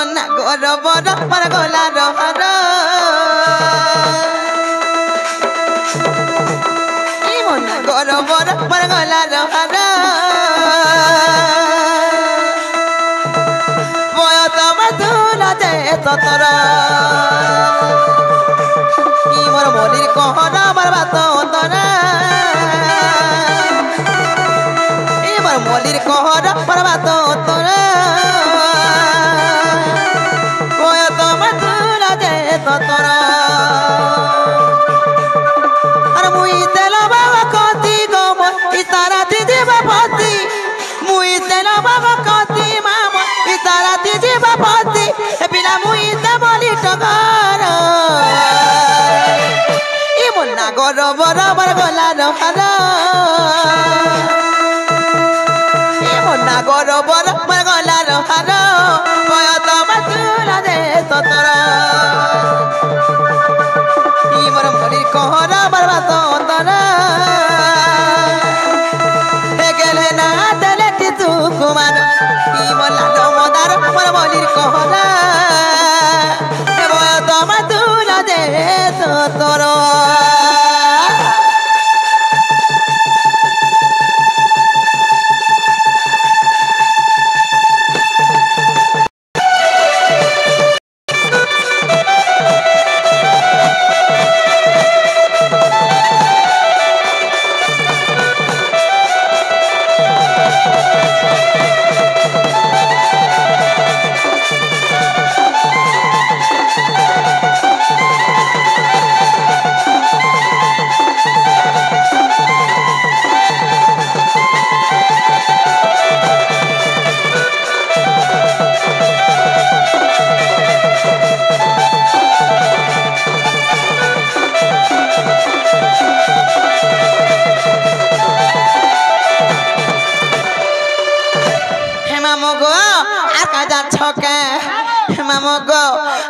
মনা গর বর পর গোলা রহর ই মনা গর বর পর গোলা রহর বয়ত মধুর যে ততর ই মোর মলির কহর আমার বাত অন্তরা ই মোর মলির কহর আমার বাত অন্তরা বয়ত মধুর যে ততর আর মুই তেল বাবা কতি গম ইতারা দিদি বাপতি মুই তেল বাবা কতি মাম ইতারা দিদি বাপতি পিলা মুই তে বলি টগর ই মুন্না গর বরাবর গলা রহার ই মুন্না গর বরাবর গলা রহার বয়ত মধুর যে ততর ই মোর মলির কহরা বরবাদ অন্তর হে গেলে না দেলে টিতু কুমার ই মোর লাল মদার মোর মলির কহরা হে বয়ত মধুর যে ততর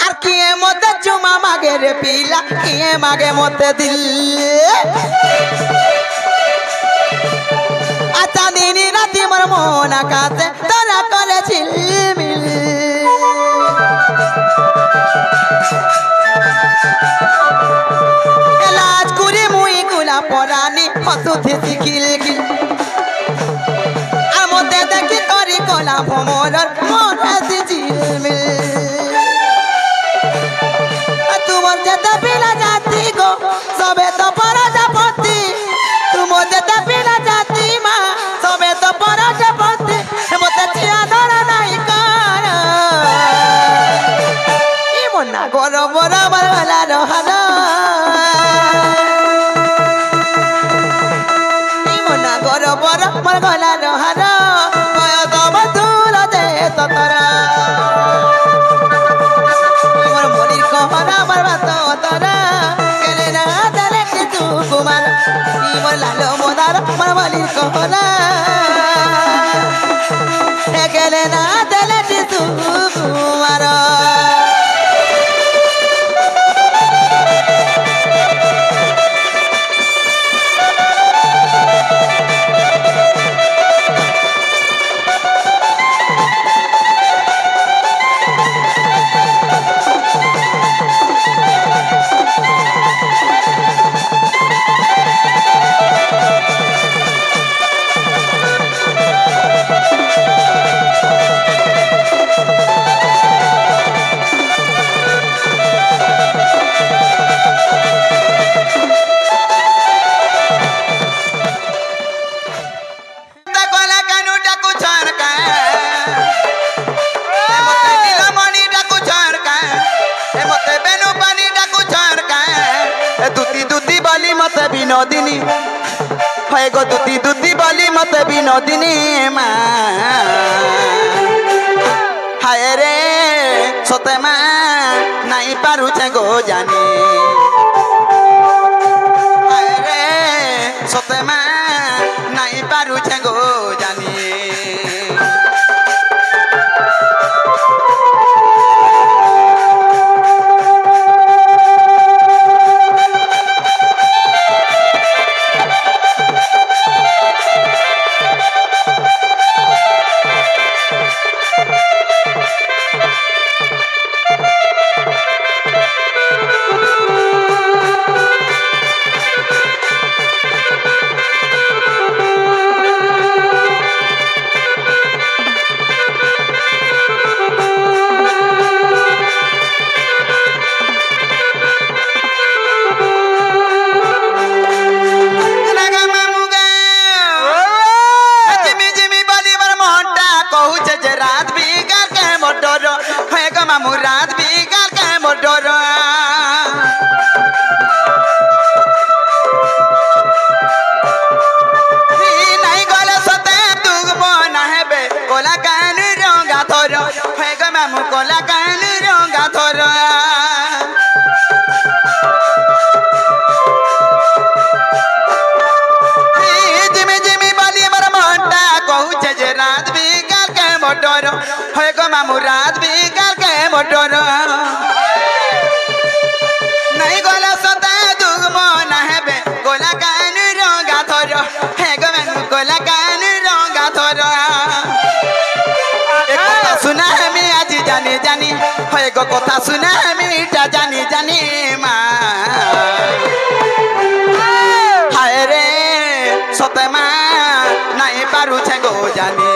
আর কিয়ে মতে চুমা মাগে রে পিলা কিয়ে মাগে মতে দিল আচ্ছা দিনী রাতি মোর মন আকাশে তোরা করেছিল মিল এলাজ করে মুই গুলা পরানি হসুথি শিখিল কি আর মতে দেখি করি কলা ভ্রমণর মন আছে ঝিলমিল तुम जेते पिला जाती गो सबे तो प्रजापति तुम जेते पिला जाती माँ सबे तो प्रजापति मते छिया धर नहीं कर ई मुन्ना गोर बराबर वाला रहर ई मुन्ना गोर बराबर वाला रहर बयत मधुर जे ततर कुमार मोर लाल मोदार मोर मलिर कहना गले ना दले तू कुमार বিনোদিনী হয় গো দুতি দুতি বলি মতে বিনোদিনী মা হায় রে সতে মা নাই পারুছে গো জানি হায় রে সতে মা নাই পারুছে গো জানি मामू कोला कान रंगा धर जिमी जिमी बाली मर मोटा कहूचे जे रात भी काल के मोटर होय गो मामू रात भी काल के मोटर नहीं गोला सता दुग मन हेबे गोला कान रंगा धर हे गो मामू गोला कान रंगा धर एक कथा सुना मी आज जानी जानी होय गो कथा सुना मी इटा जानी जानी मा हाय रे सते मा नहीं पारू छे गो जानी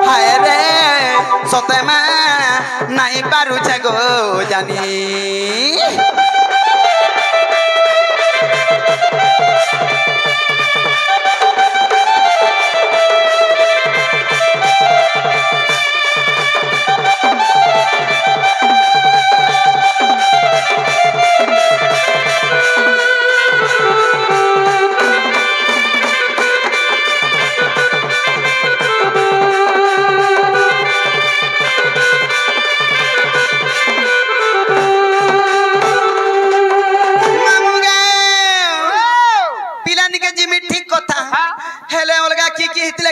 हाय रे सते मा नहीं पारू छे गो जानी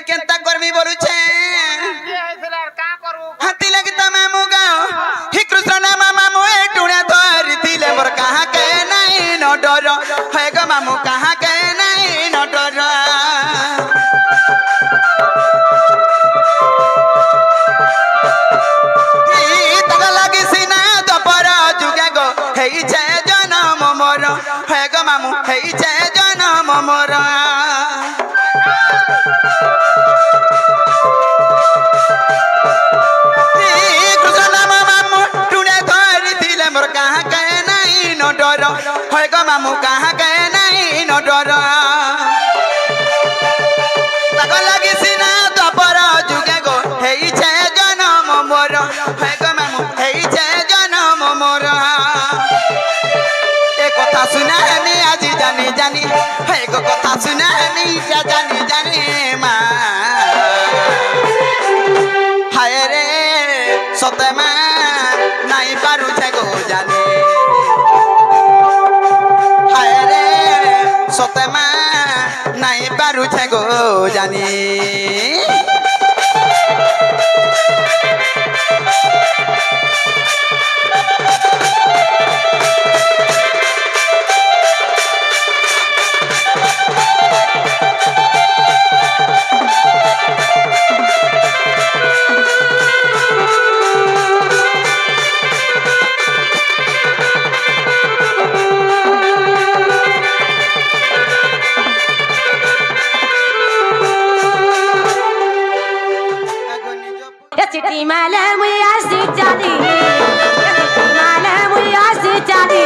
केंता करमी बोलुछे हाथी लगी त मामू गाओ ही कृष्ण नाम मामू ए टुणे धरि थिले मोर कहा के नहीं न डर हे गो मामू कहा के नहीं न डर ही तक लगी सिना दपर जुगे गो हेई छे जन्म मोर हे गो मामू हेई छे जन्म मोर डर होय गो मामू कहा के नहीं न डर तक लगी सिना दपर जुगे गो हेई छे जन्म मोर होय गो मामू हेई छे जन्म मोर ए कथा सुना मी आज जानी जानी होय गो कथा सुना मी जानी जानी मा हाय रे सते मा नहीं पारू छे गो जानी सते मा नहीं पारू छे गो जानी चिट्ठी माले मुया सी जादी माले मुया सी जादी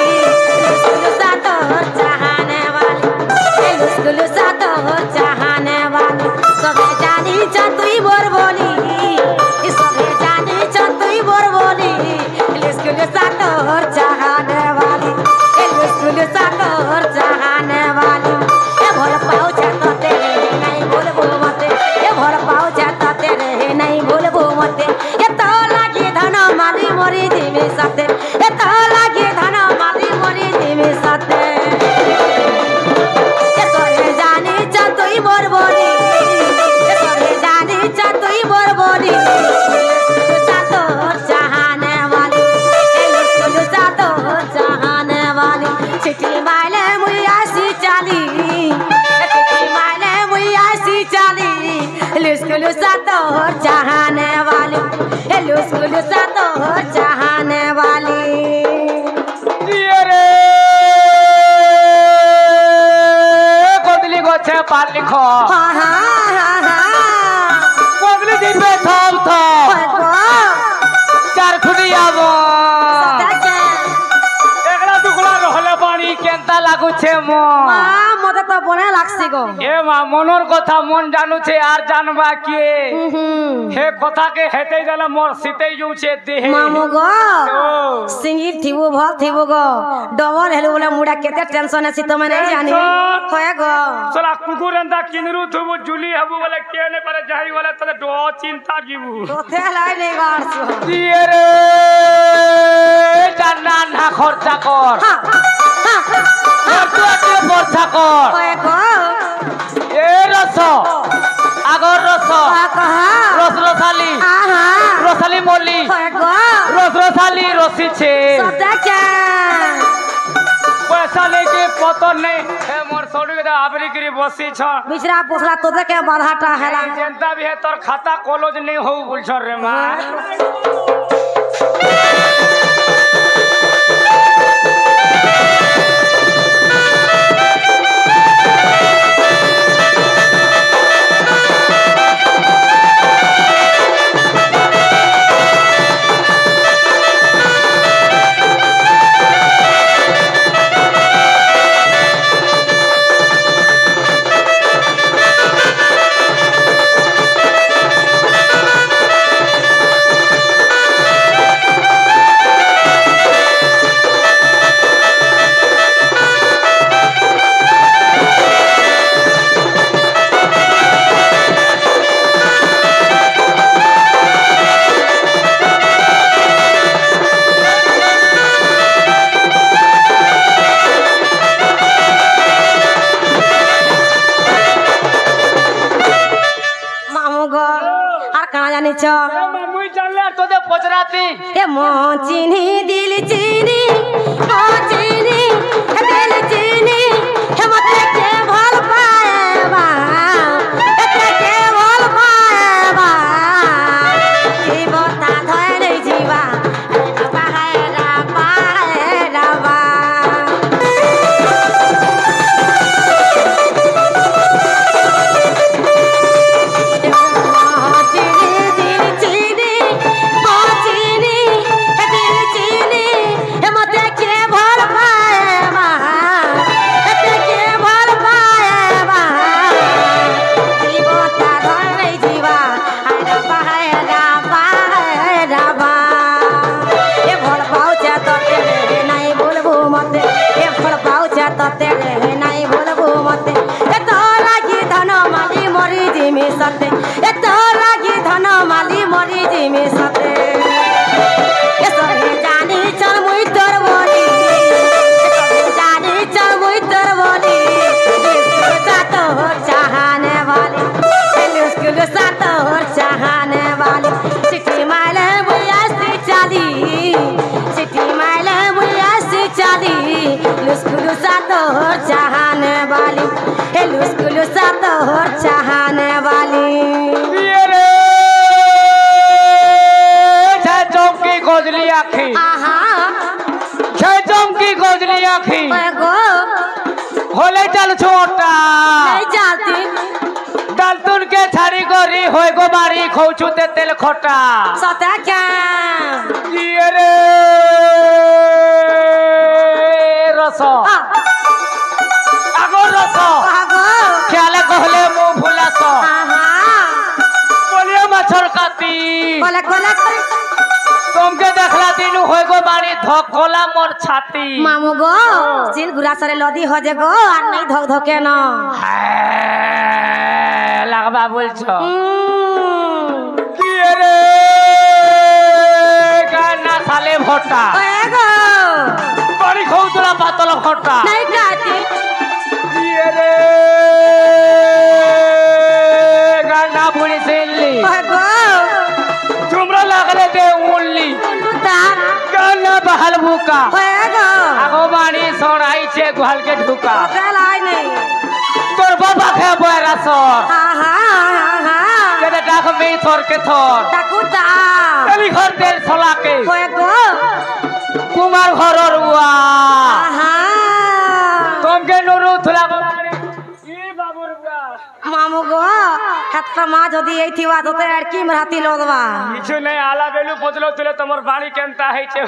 स्कूल सा तो चाहने वाली स्कूल सा तो चाहने वाली सबे जानी चतुई बोर बोली सबे जानी चतुई बोर बोली स्कूल सा तो चाहने वाली स्कूल सा तो चाहने वाली ये भोर पाऊ तो तेरे नहीं बोलबो मते ये भोर पाऊ तो तेरे नहीं बोलबो मते ये तो लागी धन मारी मोरी जीवे साथे ये तो लागी धन मारी मोरी जीवे साथे ये सोरे जानी चतुई बोर बोली ये सोरे जानी चतुई बोर बोली सातो चाहने वाली स्कूल सातो चाहने वाली चिट्ठी माले मुया सी चाली चिट्ठी माले मुया सी चाली स्कूल सातो चाहने वाली स्कूल सातो चाहने वाली गोदली पाल लिखो हाँ हाँ हाँ हाँ गोदली दिन पे थम थम चार खुटी आबो एकरा दुगला रहले पानी केंता लागु छे मो मते তো বনে লাগছি গো এ মা মনের কথা মন জানুছে আর জানবা কে হে কথাকে হেতেই গেলে মোর শীতেই যাচ্ছে দেহে মামু গো ও সিঙ্গি থিবু ভাল থিবু গো ডবল হেলু বলে মুড়া কেতে টেনশন আছে তুমি নাই জানি হয় গো চলা কুকুর এন্তা কিনরু থবু জুলি হবু বলে কে নে পারে যাই বলে তবে ড চিন্তা গিবু তোতে লাই নেই গাড়ছো দিয়ে রে জানা না খরচা কর খরচা কর হয় গো এ রস আগর রস রস রসালি আহা রসালি মলি হয় গো রস রসালি রসিছে সদাকে পয়সা লেকে পতন নেই হে মোর সড়ুকে তো আবরি করি বসিছ বিচরা পোছলা তোদেরকে বাধাটা হেলা চিন্তা भी है তোর খাতা কলেজ নেই হউ বলছ রে মা मुई जानले तोदे पचराती ए मोह चीनी दिल चीनी ओ चीनी दिल चीनी हे मते के भल पाएबा एते के भल पाएबा जीवता धरे जीवा पाएरा पाएराबा चाहने वाली ये रे छे चौकी गोजली आखी आहा छे चौकी गोजली आखी गो होले चल छोटा नहीं जाती डालतुन के छाड़ी गोरी होय गो बारी खौचुते तेल खोटा सता क्या ये रे रस আগর রস आगो খেয়ালে কহলে মু ভুলাস आहा বলিয়া মাছর কাতি कोले कोले তোমকে দেখলা দিনু হই গো বাড়ি ধকলা মোর ছাতি मामू गो सिल गुरा सरे लदी हो जे गो আর नहीं धक धके न লাগবা বলছ কি রে গানা সালে ভটা ओए गो বাড়ি খৌতলা পাতল ভটা नहीं खाती কি রে গানা বুড়ি সেলি ओए गो তোমরা লাগলে দে উনলি तार গানা বহাল বুকা ओए गो আগো বাড়ি সরাইছে গোহালকে ঢুকা चलाई नहीं তোর বাবা খে বয়রাসর आहा आहा কেদে ডাক মেই থরকে থর ताकुता তেলি ঘর তেল ছলাকে ओए गो কুমার ঘরর উয়া आहा তোমকে নুরু থুলা বাড়ি ই বাবুর উয়া मामू गो हत्ता मा যদি এই থিবা তোতে আর কি মরাতি লদবা কিছু নাই আলা বেলু পদলো তুলে তোমার বাড়ি কেনতা হইছে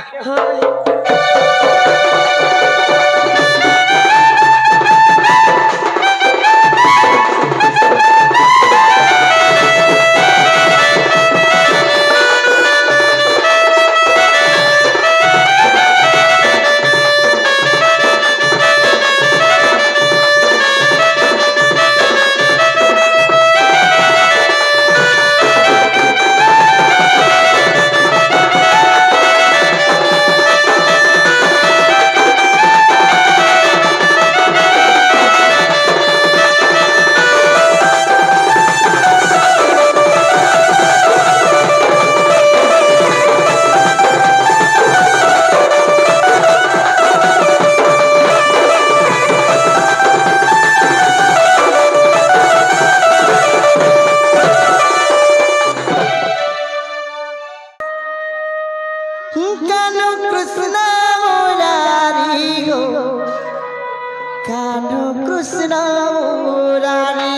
कानो कृष्ण मुरारी हो कानो कृष्ण मुरारी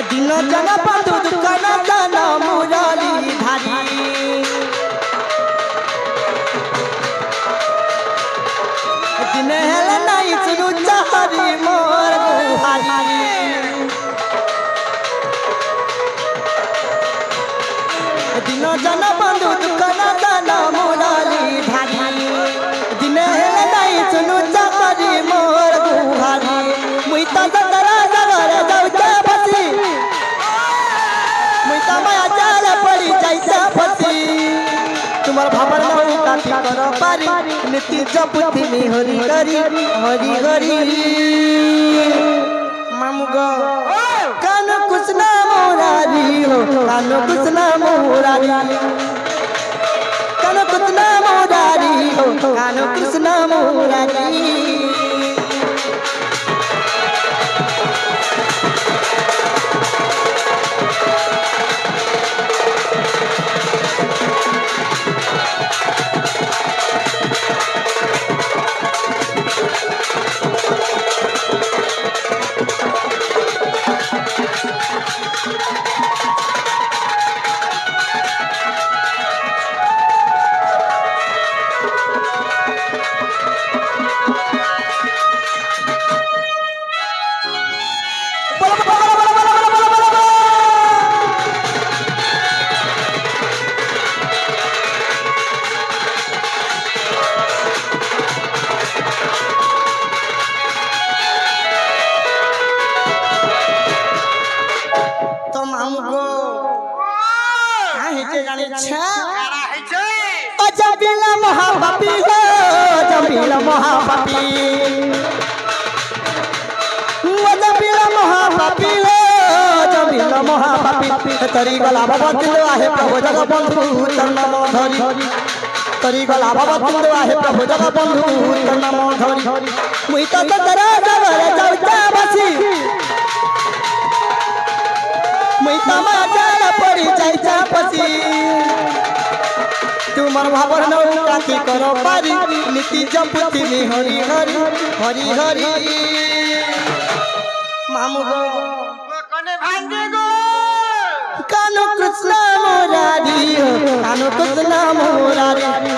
दिन जन बंधु दुकान जन मुरारी धारी दिन हेल नहीं सुनु चाहरी मोर गुहारी दिन जन बंधु दुकान जन मुरारी धारी दिन हेल नहीं सुनु चाहरी मोर गुहारी मुई तो जगरा जगरे जाऊचा फसी मुई तो माया जाल पड़ी जाईचा फसी तुम्हार भाबर नौ काठी कर पारी नीति जपुथि में हरि हरि हरि हरि मामुगो कानो कृष्ण मुरारी हो कानो कृष्ण मुरारी कानो कृष्ण मुरारी हो कानो कृष्ण मुरारी जमीला महापापी हो जमीला महापापी जमीला महापापी हो जमीला महापापी तरी गला बाबा तिलो आहे प्रभु जग बंधु तन्नाम धरी तरी गला बाबा तिलो आहे प्रभु जग बंधु तन्नाम धरी मुई तो तरा जगरे जाऊचा बसी मुई तो माजाल पड़ी जाईचा पसी तुम्हार भावर नौ काठी करो पारी नीति जपुथि में हरि हरि हरि हरि मामू गो कने भांगे गो कानो कृष्ण मुरारी हो कानो कृष्ण मुरारी